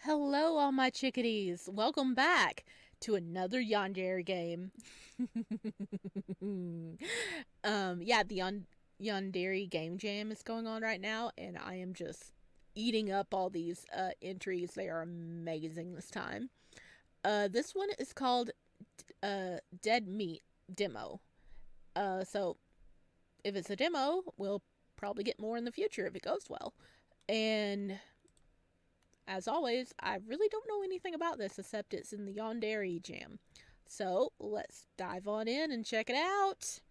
Hello, all my chickadees. Welcome back to another Yandere game. Yeah, the Yandere game jam is going on right now, and I am just eating up all these entries. They are amazing this time. This one is called Dead Meat Demo. So if it's a demo, we'll probably get more in the future if it goes well. And as always, I really don't know anything about this except it's in the Yandere Jam. So let's dive on in and check it out.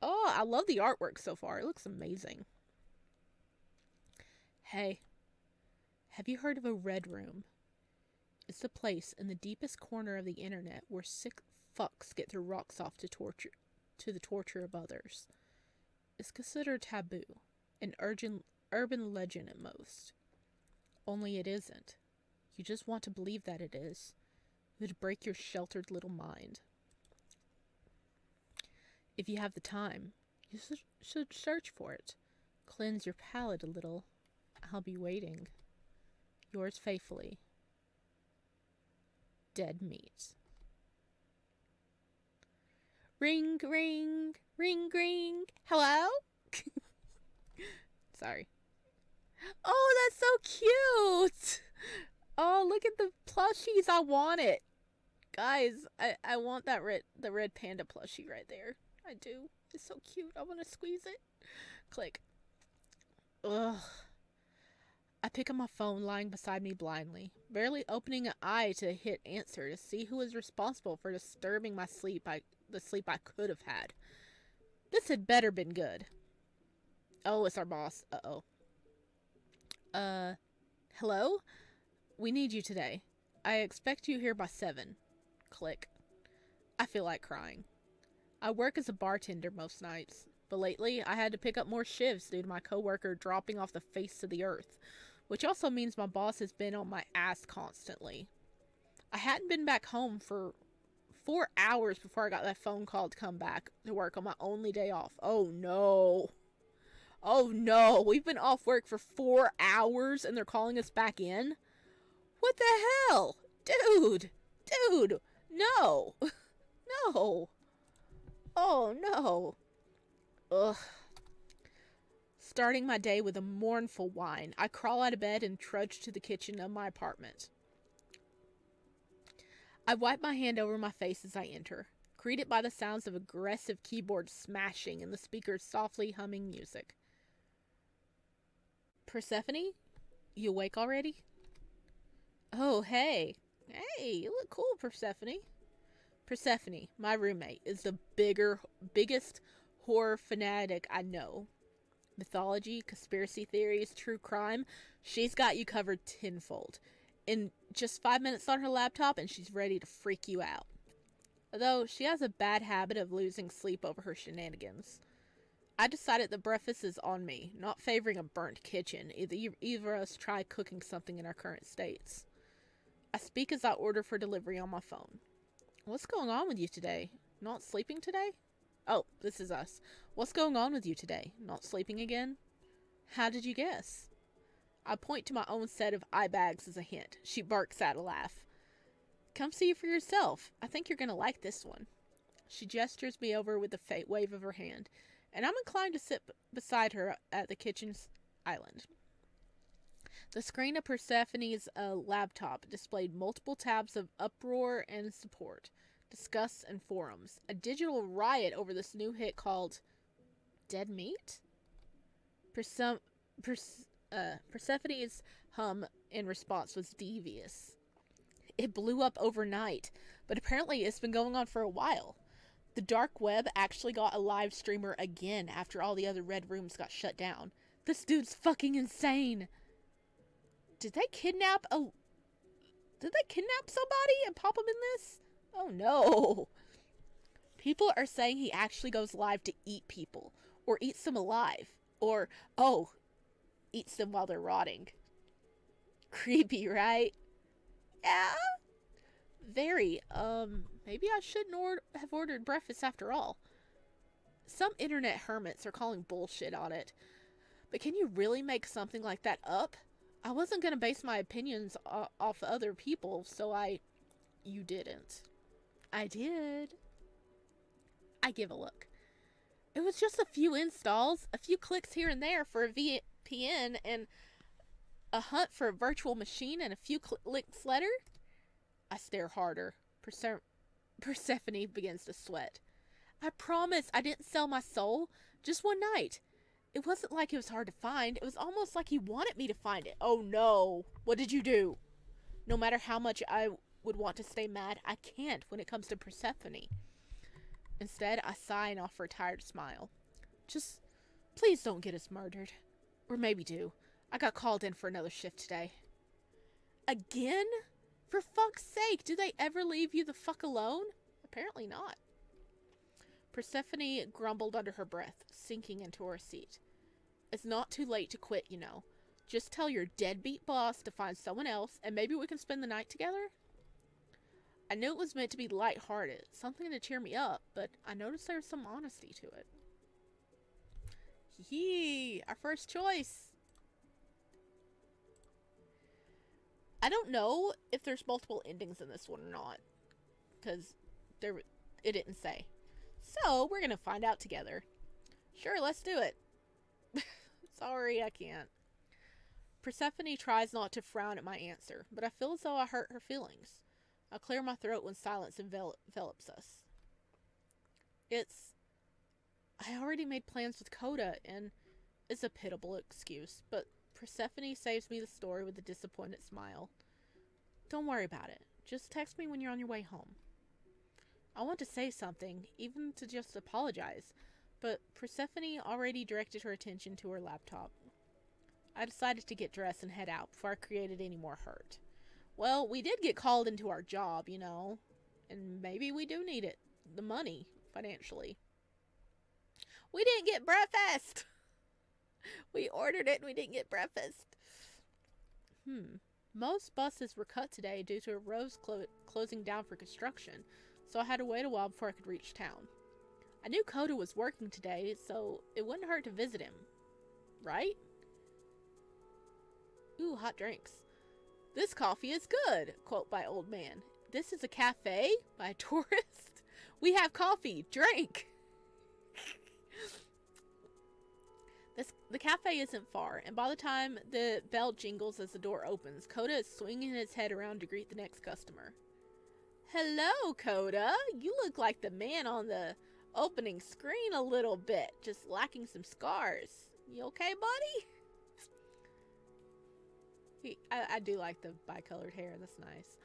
Oh, I love the artwork so far. It looks amazing. Hey, have you heard of a red room? It's the place in the deepest corner of the internet where sick fucks get their rocks off to the torture of others. It's considered taboo, an urban legend at most. Only it isn't. You just want to believe that it is. It would break your sheltered little mind. If you have the time, you should search for it. Cleanse your palate a little. I'll be waiting. Yours faithfully, Dead Meat. Ring, ring, ring, ring. Hello? Sorry. Oh, that's so cute! Oh, look at the plushies. I want it. Guys, I want the red panda plushie right there. I do. It's so cute. I want to squeeze it. Click. Ugh. I pick up my phone lying beside me blindly, barely opening an eye to hit answer to see who is responsible for disturbing my sleep. The sleep I could have had. This had better been good. Oh, it's our boss. Uh-oh. Hello? We need you today. I expect you here by 7. Click. I feel like crying. I work as a bartender most nights, but lately I had to pick up more shifts due to my coworker dropping off the face of the earth, which also means my boss has been on my ass constantly. I hadn't been back home for 4 hours before I got that phone call to come back to work on my only day off. Oh no. Oh no, we've been off work for 4 hours and they're calling us back in? What the hell? Dude! No! No! Oh no! Ugh. Starting my day with a mournful whine, I crawl out of bed and trudge to the kitchen of my apartment. I wipe my hand over my face as I enter, greeted by the sounds of aggressive keyboard smashing and the speaker's softly humming music. Persephone? You awake already? Oh, hey. Hey, you look cool, Persephone. Persephone, my roommate, is the biggest horror fanatic I know. Mythology, conspiracy theories, true crime, she's got you covered tenfold. In just 5 minutes on her laptop, and she's ready to freak you out. Though she has a bad habit of losing sleep over her shenanigans. I decided the breakfast is on me, not favoring a burnt kitchen. Either of us try cooking something in our current states. I speak as I order for delivery on my phone. What's going on with you today? Not sleeping today? Oh, this is us. What's going on with you today? Not sleeping again? How did you guess? I point to my own set of eye bags as a hint. She barks out a laugh. Come see for yourself. I think you're going to like this one. She gestures me over with a wave of her hand, and I'm inclined to sit beside her at the kitchen's island. The screen of Persephone's laptop displayed multiple tabs of uproar and support, discuss, and forums. A digital riot over this new hit called Dead Meat? Persephone's hum in response was devious. It blew up overnight, but apparently it's been going on for a while. The dark web actually got a live streamer again after all the other red rooms got shut down. This dude's fucking insane. Did they kidnap somebody and pop him in this? Oh no. People are saying he actually goes live to eat people, or eats them alive, or, eats them while they're rotting. Creepy, right? Yeah? Very. Maybe I shouldn't have ordered breakfast after all. Some internet hermits are calling bullshit on it. But can you really make something like that up? I wasn't going to base my opinions off other people, so I. You didn't. I did. I give a look. It was just a few installs, a few clicks here and there for a VPN, and a hunt for a virtual machine, and a few clicks later. I stare harder. Persephone begins to sweat. I promise I didn't sell my soul. Just one night. It wasn't like it was hard to find. It was almost like he wanted me to find it. Oh no. What did you do? No matter how much I would want to stay mad, I can't when it comes to Persephone. Instead, I sigh and offer a tired smile. Just, please don't get us murdered. Or maybe do. I got called in for another shift today. Again? For fuck's sake, do they ever leave you the fuck alone? Apparently not. Persephone grumbled under her breath, sinking into her seat. It's not too late to quit, you know. Just tell your deadbeat boss to find someone else, and maybe we can spend the night together? I knew it was meant to be lighthearted, something to cheer me up, but I noticed there was some honesty to it. Hee, our first choice. I don't know if there's multiple endings in this one or not, because it didn't say. So, we're gonna find out together. Sure, let's do it. Sorry, I can't. Persephone tries not to frown at my answer, but I feel as though I hurt her feelings. I clear my throat when silence envelops us. I already made plans with Kota, and it's a pitiable excuse, but Persephone saves me the story with a disappointed smile. Don't worry about it. Just text me when you're on your way home. I want to say something, even to just apologize, but Persephone already directed her attention to her laptop. I decided to get dressed and head out before I created any more hurt. Well, we did get called into our job, you know, and maybe we do need it. The money, financially. We didn't get breakfast! We ordered it and we didn't get breakfast. Most buses were cut today due to roads closing down for construction, so I had to wait a while before I could reach town. I knew Kota was working today, so it wouldn't hurt to visit him. Right? Ooh, hot drinks. This coffee is good, quote by old man. This is a cafe by a tourist. We have coffee. Drink. The cafe isn't far, and by the time the bell jingles as the door opens, Kota is swinging his head around to greet the next customer. Hello, Kota. You look like the man on the opening screen a little bit, just lacking some scars. You okay, buddy? I do like the bi-colored hair. That's nice.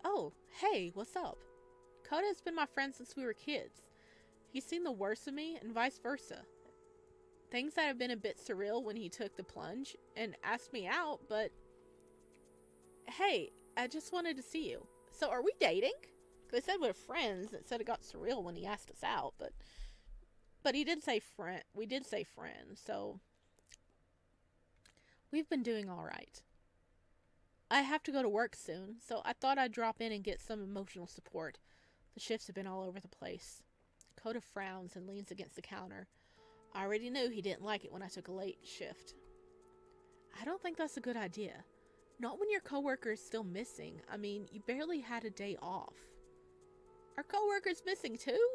Oh, hey, what's up? Kota has been my friend since we were kids. He's seen the worst of me and vice versa. Things that have been a bit surreal when he took the plunge and asked me out, but hey, I just wanted to see you. So are we dating? They said we're friends. It said it got surreal when he asked us out, but he did say friend. We did say friend, so we've been doing all right. I have to go to work soon, so I thought I'd drop in and get some emotional support. The shifts have been all over the place. Kota frowns and leans against the counter. I already knew he didn't like it when I took a late shift. I don't think that's a good idea. Not when your coworker is still missing. I mean, you barely had a day off. Our coworker's missing too?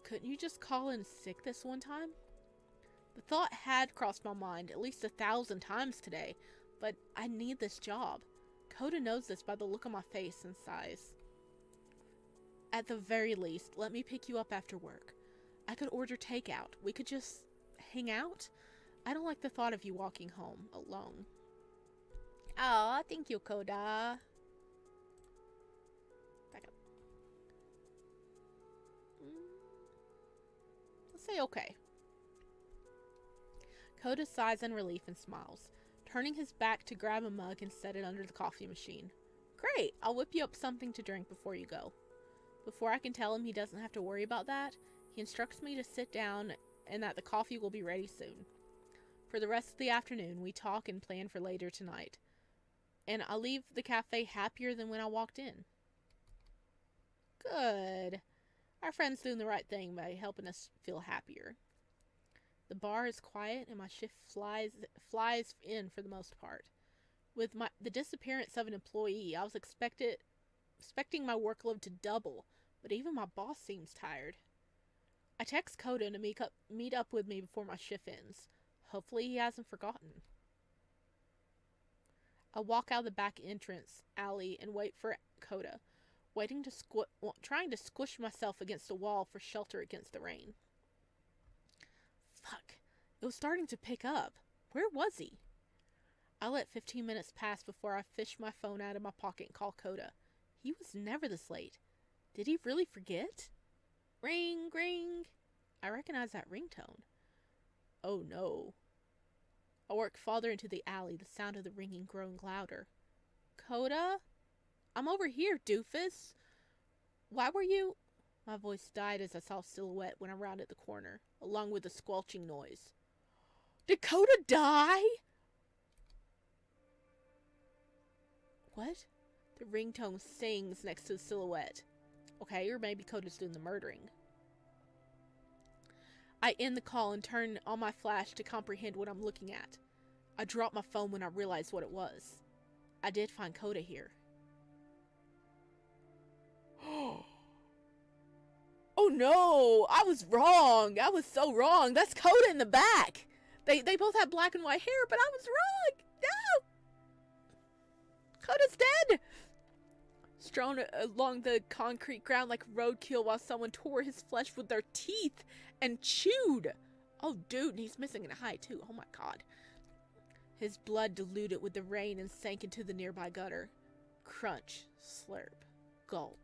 Couldn't you just call in sick this one time? The thought had crossed my mind at least 1,000 times today, but I need this job. Kota knows this by the look on my face and sighs. At the very least, let me pick you up after work. I could order takeout. We could just hang out. I don't like the thought of you walking home alone. Aw, thank you, Kota. Back up. Let's say okay. Kota sighs in relief and smiles, turning his back to grab a mug and set it under the coffee machine. Great, I'll whip you up something to drink before you go. Before I can tell him he doesn't have to worry about that, he instructs me to sit down and that the coffee will be ready soon. For the rest of the afternoon, we talk and plan for later tonight. And I leave the cafe happier than when I walked in. Good. Our friend's doing the right thing by helping us feel happier. The bar is quiet and my shift flies in for the most part. With the disappearance of an employee, I was expecting my workload to double, but even my boss seems tired. I text Kota to meet up with me before my shift ends. Hopefully he hasn't forgotten. I walk out the back entrance alley and wait for Kota, trying to squish myself against a wall for shelter against the rain. Fuck. It was starting to pick up. Where was he? I let 15 minutes pass before I fished my phone out of my pocket and called Kota. He was never this late. Did he really forget? Ring, ring. I recognize that ringtone. Oh no. I worked farther into the alley, the sound of the ringing growing louder. Kota? I'm over here, doofus. Why were you... My voice died as I saw a silhouette when I rounded the corner, along with a squelching noise. Did Kota die? What? The ringtone sings next to the silhouette. Okay, or maybe Kota's doing the murdering. I end the call and turn on my flash to comprehend what I'm looking at. I dropped my phone when I realized what it was. I did find Kota here. Oh no! I was wrong! I was so wrong! That's Kota in the back! They both have black and white hair, but I was wrong! No! Kota's dead! Strewn along the concrete ground like roadkill while someone tore his flesh with their teeth and chewed. Oh, dude, he's missing an eye, too. Oh, my God. His blood diluted with the rain and sank into the nearby gutter. Crunch, slurp, gulp.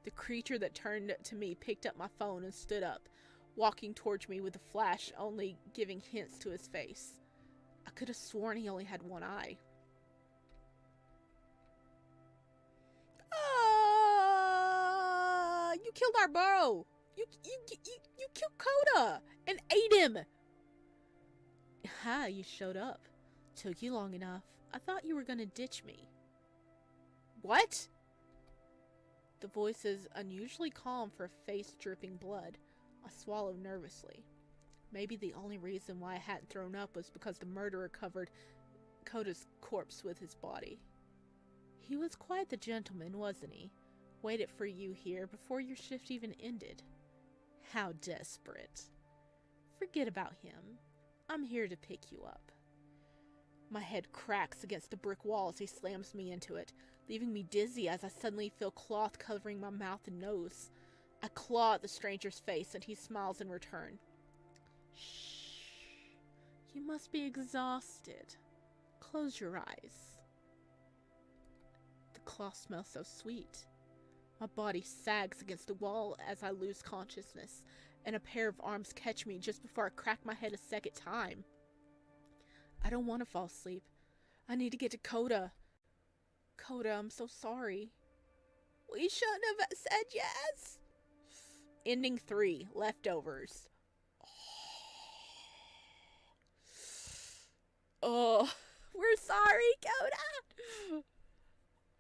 The creature that turned to me picked up my phone and stood up, walking towards me with the flash only giving hints to his face. I could have sworn he only had one eye. You killed our bro. You killed Kota and ate him. Ha, you showed up. Took you long enough. I thought you were gonna ditch me. What? The voice is unusually calm for a face dripping blood. I swallow nervously. Maybe the only reason why I hadn't thrown up was because the murderer covered Kota's corpse with his body. He was quite the gentleman, wasn't he? Waited for you here before your shift even ended. How desperate. Forget about him. I'm here to pick you up. My head cracks against the brick wall as he slams me into it, leaving me dizzy as I suddenly feel cloth covering my mouth and nose. I claw at the stranger's face and he smiles in return. Shh. You must be exhausted. Close your eyes. The cloth smells so sweet. My body sags against the wall as I lose consciousness, and a pair of arms catch me just before I crack my head a second time. I don't want to fall asleep. I need to get to Kota. Kota, I'm so sorry. We shouldn't have said yes. Ending 3, Leftovers. Oh, we're sorry, Kota.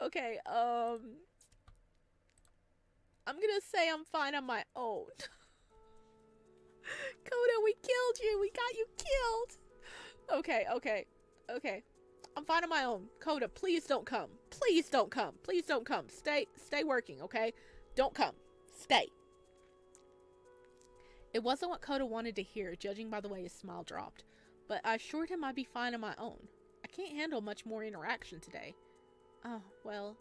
Okay, I'm gonna say I'm fine on my own. Kota, we killed you. We got you killed. Okay. I'm fine on my own. Kota, please don't come. Please don't come. Please don't come. Stay working, okay? Don't come. Stay. It wasn't what Kota wanted to hear, judging by the way his smile dropped, but I assured him I'd be fine on my own. I can't handle much more interaction today. Oh, well,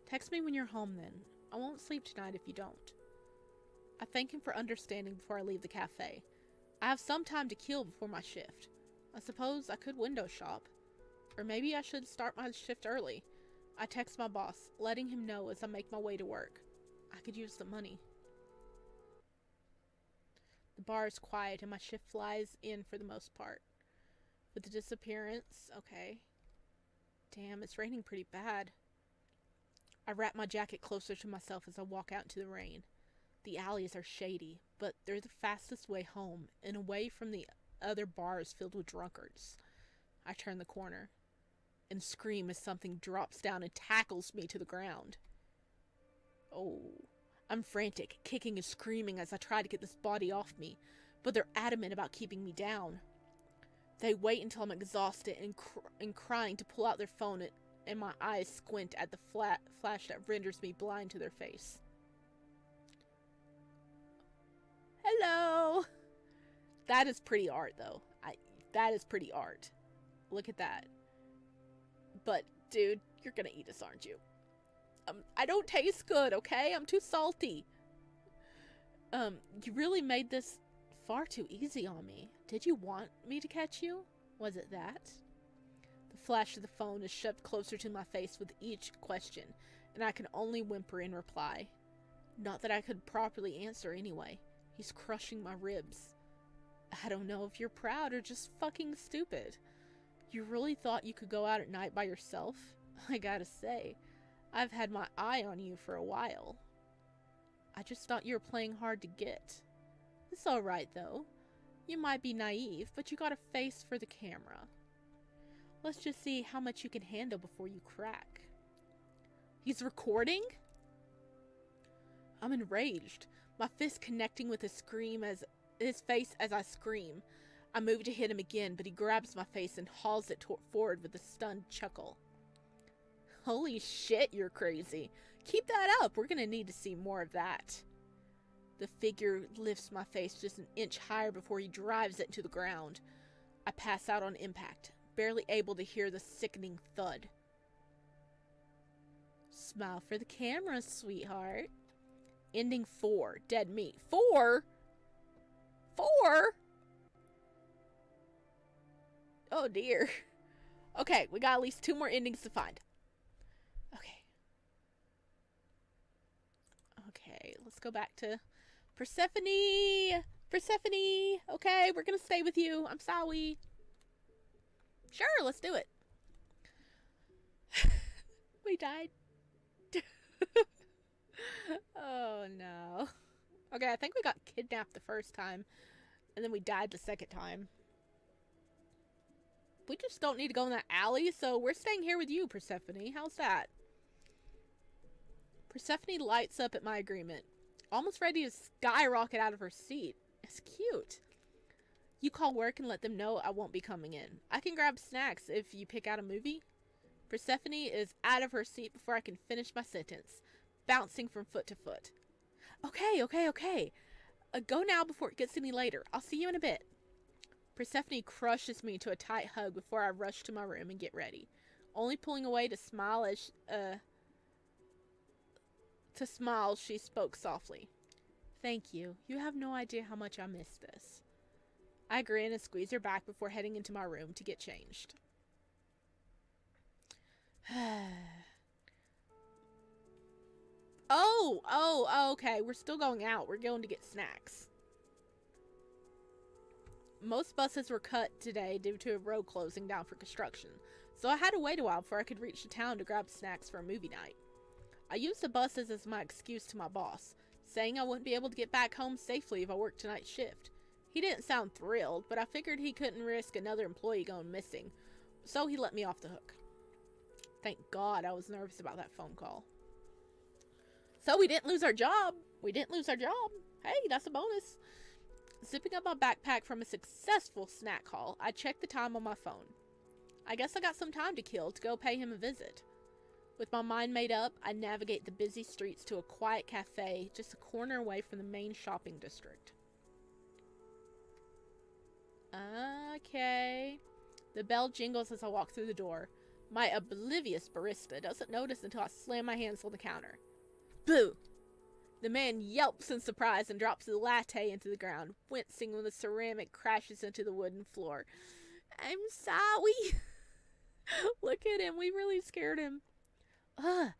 text me when you're home then. I won't sleep tonight if you don't. I thank him for understanding before I leave the cafe. I have some time to kill before my shift. I suppose I could window shop. Or maybe I should start my shift early. I text my boss, letting him know as I make my way to work. I could use the money. The bar is quiet and my shift flies in for the most part. With the disappearance, okay. Damn, it's raining pretty bad. I wrap my jacket closer to myself as I walk out into the rain. The alleys are shady, but they're the fastest way home and away from the other bars filled with drunkards. I turn the corner and scream as something drops down and tackles me to the ground. Oh, I'm frantic, kicking and screaming as I try to get this body off me, but they're adamant about keeping me down. They wait until I'm exhausted and crying to pull out their phone, and my eyes squint at the flash that renders me blind to their face. Hello! That is pretty art, though. That is pretty art. Look at that. But, dude, you're gonna eat us, aren't you? I don't taste good, okay? I'm too salty. You really made this far too easy on me. Did you want me to catch you? Was it that? The flash of the phone is shoved closer to my face with each question, and I can only whimper in reply. Not that I could properly answer anyway. He's crushing my ribs. I don't know if you're proud or just fucking stupid. You really thought you could go out at night by yourself? I gotta say, I've had my eye on you for a while. I just thought you were playing hard to get. It's alright, though. You might be naive, but you got a face for the camera. Let's just see how much you can handle before you crack. He's recording? I'm enraged, my fist connecting with his face as I scream. I move to hit him again, but he grabs my face and hauls it forward with a stunned chuckle. Holy shit, you're crazy. Keep that up. We're gonna need to see more of that. The figure lifts my face just an inch higher before he drives it into the ground. I pass out on impact, barely able to hear the sickening thud. Smile for the camera, sweetheart. Ending 4. Dead meat. 4? 4? Oh dear. Okay, we got at least 2 more endings to find. Okay, let's go back to Persephone. Persephone. Okay, we're gonna stay with you. I'm sorry. Sure, let's do it. We died. Oh no. Okay, I think we got kidnapped the first time, and then we died the second time. We just don't need to go in that alley, so we're staying here with you, Persephone. How's that? Persephone lights up at my agreement, almost ready to skyrocket out of her seat. It's cute. You call work and let them know I won't be coming in. I can grab snacks if you pick out a movie. Persephone is out of her seat before I can finish my sentence, bouncing from foot to foot. Okay. Go now before it gets any later. I'll see you in a bit. Persephone crushes me to a tight hug before I rush to my room and get ready, only pulling away to smile as she spoke softly. Thank you. You have no idea how much I miss this. I grin and squeeze her back before heading into my room to get changed. Okay. We're still going out. We're going to get snacks. Most buses were cut today due to a road closing down for construction, so I had to wait a while before I could reach the town to grab snacks for a movie night. I used the buses as my excuse to my boss, saying I wouldn't be able to get back home safely if I worked tonight's shift. He didn't sound thrilled, but I figured he couldn't risk another employee going missing, so he let me off the hook. Thank God I was nervous about that phone call. So we didn't lose our job. Hey, that's a bonus. Zipping up my backpack from a successful snack haul, I checked the time on my phone. I guess I got some time to kill to go pay him a visit. With my mind made up, I navigate the busy streets to a quiet cafe just a corner away from the main shopping district. Okay. The bell jingles as I walk through the door. My oblivious barista doesn't notice until I slam my hands on the counter. Boo! The man yelps in surprise and drops the latte into the ground, wincing when the ceramic crashes into the wooden floor. I'm sorry. Look at him. We really scared him. I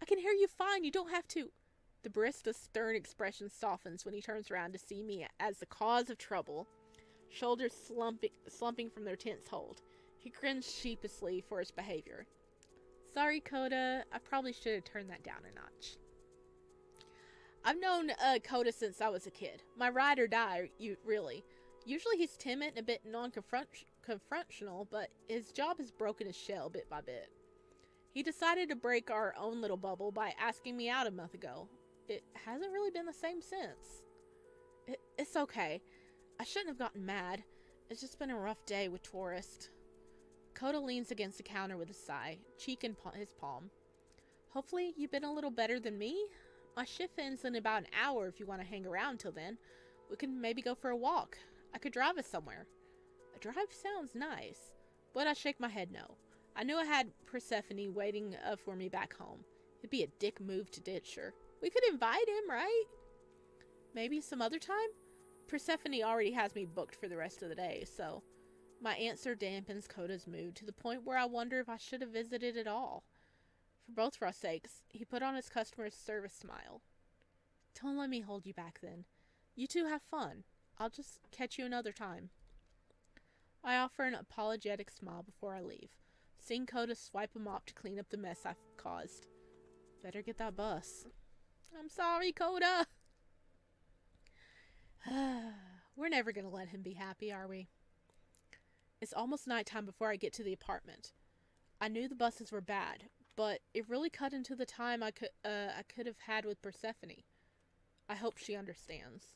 can hear you fine. You don't have to. The barista's stern expression softens when he turns around to see me as the cause of trouble, shoulders slumping from their tense hold. He grins sheepishly for his behavior. Sorry, Kota. I probably should have turned that down a notch. I've known Kota since I was a kid. My ride or die, really. Usually he's timid and a bit non-confrontational, but his job has broken his shell bit by bit. He decided to break our own little bubble by asking me out a month ago. It hasn't really been the same since. It's okay. I shouldn't have gotten mad. It's just been a rough day with tourists. Kota leans against the counter with a sigh, cheek in his palm. Hopefully you've been a little better than me. My shift ends in about an hour if you want to hang around till then. We can maybe go for a walk. I could drive us somewhere. A drive sounds nice, but I shake my head no. I knew I had Persephone waiting for me back home. It'd be a dick move to ditch her. We could invite him, right? Maybe some other time? Persephone already has me booked for the rest of the day, so my answer dampens Kota's mood to the point where I wonder if I should have visited at all. For both of our sakes, he put on his customer service smile. Don't let me hold you back then. You two have fun. I'll just catch you another time. I offer an apologetic smile before I leave, seeing Kota swipe a mop to clean up the mess I've caused. Better get that bus. I'm sorry, Kota. We're never going to let him be happy, are we? It's almost nighttime before I get to the apartment. I knew the buses were bad, but it really cut into the time I could have had with Persephone. I hope she understands.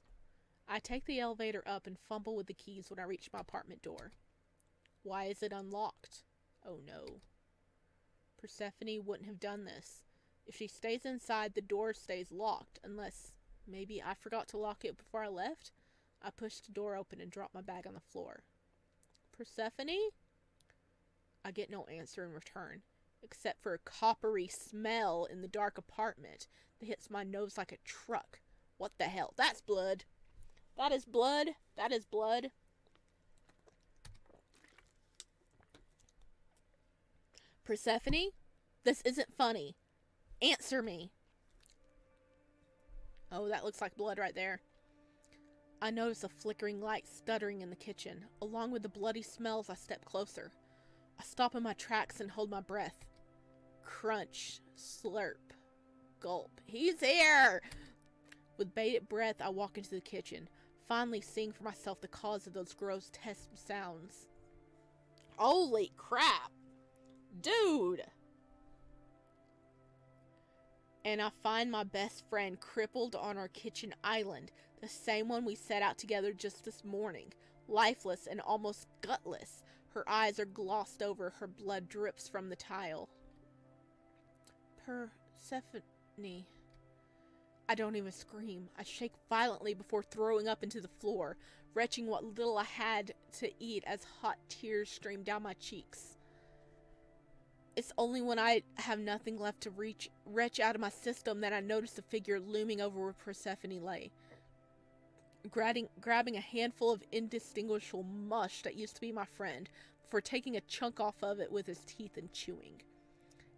I take the elevator up and fumble with the keys when I reach my apartment door. Why is it unlocked? Oh no. Persephone wouldn't have done this. If she stays inside, the door stays locked, unless maybe I forgot to lock it before I left. I pushed the door open and dropped my bag on the floor. Persephone? I get no answer in return, except for a coppery smell in the dark apartment that hits my nose like a truck. What the hell? That's blood. That is blood. That is blood. Persephone? This isn't funny. Answer me. Oh, that looks like blood right there. I notice a flickering light stuttering in the kitchen. Along with the bloody smells, I step closer. I stop in my tracks and hold my breath. Crunch. Slurp. Gulp. He's here! With bated breath, I walk into the kitchen, finally seeing for myself the cause of those grotesque sounds. Holy crap! Dude! And I find my best friend crippled on our kitchen island, the same one we set out together just this morning, lifeless and almost gutless. Her eyes are glossed over, her blood drips from the tile. Persephone. I don't even scream. I shake violently before throwing up into the floor, retching what little I had to eat as hot tears stream down my cheeks. It's only when I have nothing left to retch out of my system that I notice the figure looming over where Persephone lay. Grabbing a handful of indistinguishable mush that used to be my friend, before taking a chunk off of it with his teeth and chewing.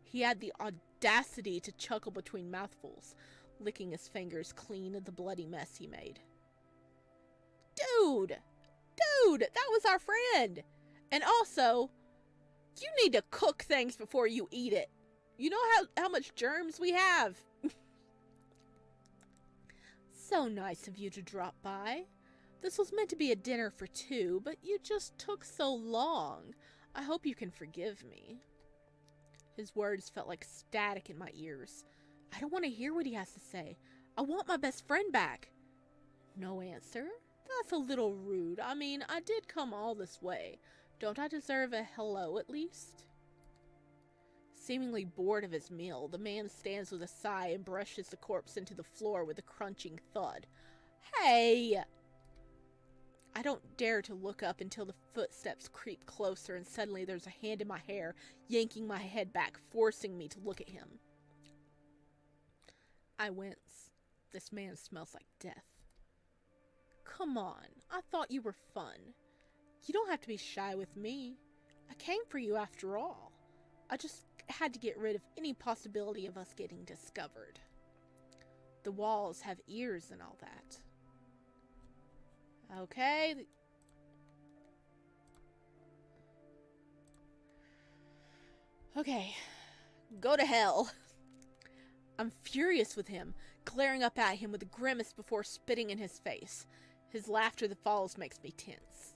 He had the audacity to chuckle between mouthfuls, licking his fingers clean of the bloody mess he made. Dude, that was our friend! And also, you need to cook things before you eat it. You know how much germs we have. So nice of you to drop by. This was meant to be a dinner for two, but you just took so long. I hope you can forgive me. His words felt like static in my ears. I don't want to hear what he has to say. I want my best friend back. No answer? That's a little rude. I mean, I did come all this way. Don't I deserve a hello at least? Seemingly bored of his meal, the man stands with a sigh and brushes the corpse into the floor with a crunching thud. Hey! I don't dare to look up until the footsteps creep closer and suddenly there's a hand in my hair, yanking my head back, forcing me to look at him. I wince. This man smells like death. Come on, I thought you were fun. You don't have to be shy with me. I came for you after all. I just had to get rid of any possibility of us getting discovered. The walls have ears and all that. Okay. Okay. Go to hell. I'm furious with him, glaring up at him with a grimace before spitting in his face. His laughter that follows makes me tense.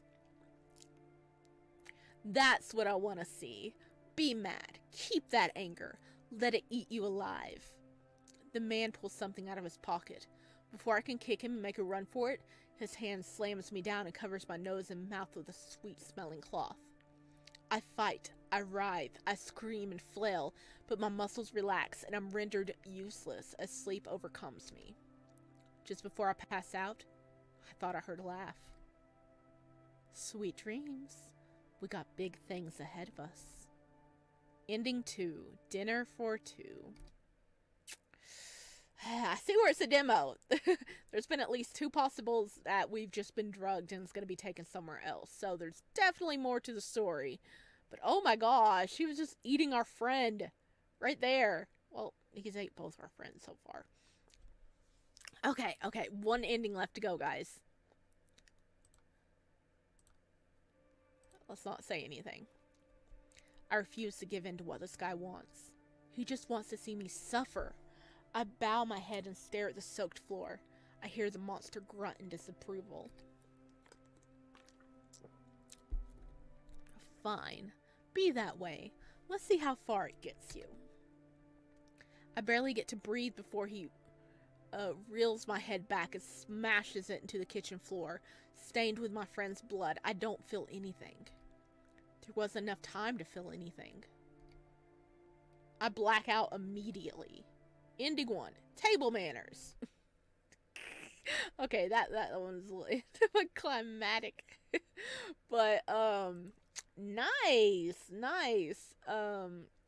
That's what I want to see. Be mad. Keep that anger. Let it eat you alive. The man pulls something out of his pocket. Before I can kick him and make a run for it, His hand slams me down and covers my nose and mouth with a sweet-smelling cloth. I fight, I writhe, I scream and flail, but my muscles relax and I'm rendered useless as sleep overcomes me. Just before I pass out, I thought I heard a laugh. Sweet dreams. We got big things ahead of us. Ending 2. Dinner for 2. I see where it's a demo. There's been at least 2 possibles that we've just been drugged and it's going to be taken somewhere else. So there's definitely more to the story. But oh my gosh, he was just eating our friend right there. Well, he's ate both our friends so far. Okay, 1 ending left to go, guys. Let's not say anything. I refuse to give in to what this guy wants. He just wants to see me suffer. I bow my head and stare at the soaked floor. I hear the monster grunt in disapproval. Fine. Be that way. Let's see how far it gets you. I barely get to breathe before he reels my head back and smashes it into the kitchen floor, stained with my friend's blood. I don't feel anything. There wasn't enough time to feel anything. I black out immediately. Ending 1. Table manners. Okay, that one's a little climatic. But, nice.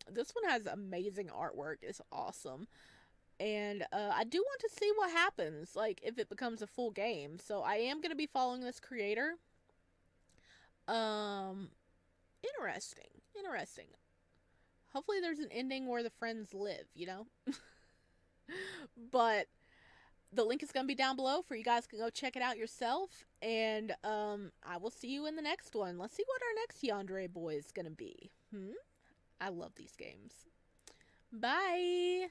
This one has amazing artwork. It's awesome. And, I do want to see what happens, like, if it becomes a full game. So, I am going to be following this creator. Interesting. Hopefully there's an ending where the friends live, you know? But the link is going to be down below for you guys to go check it out yourself. And I will see you in the next one. Let's see what our next Yandere boy is going to be. I love these games. Bye!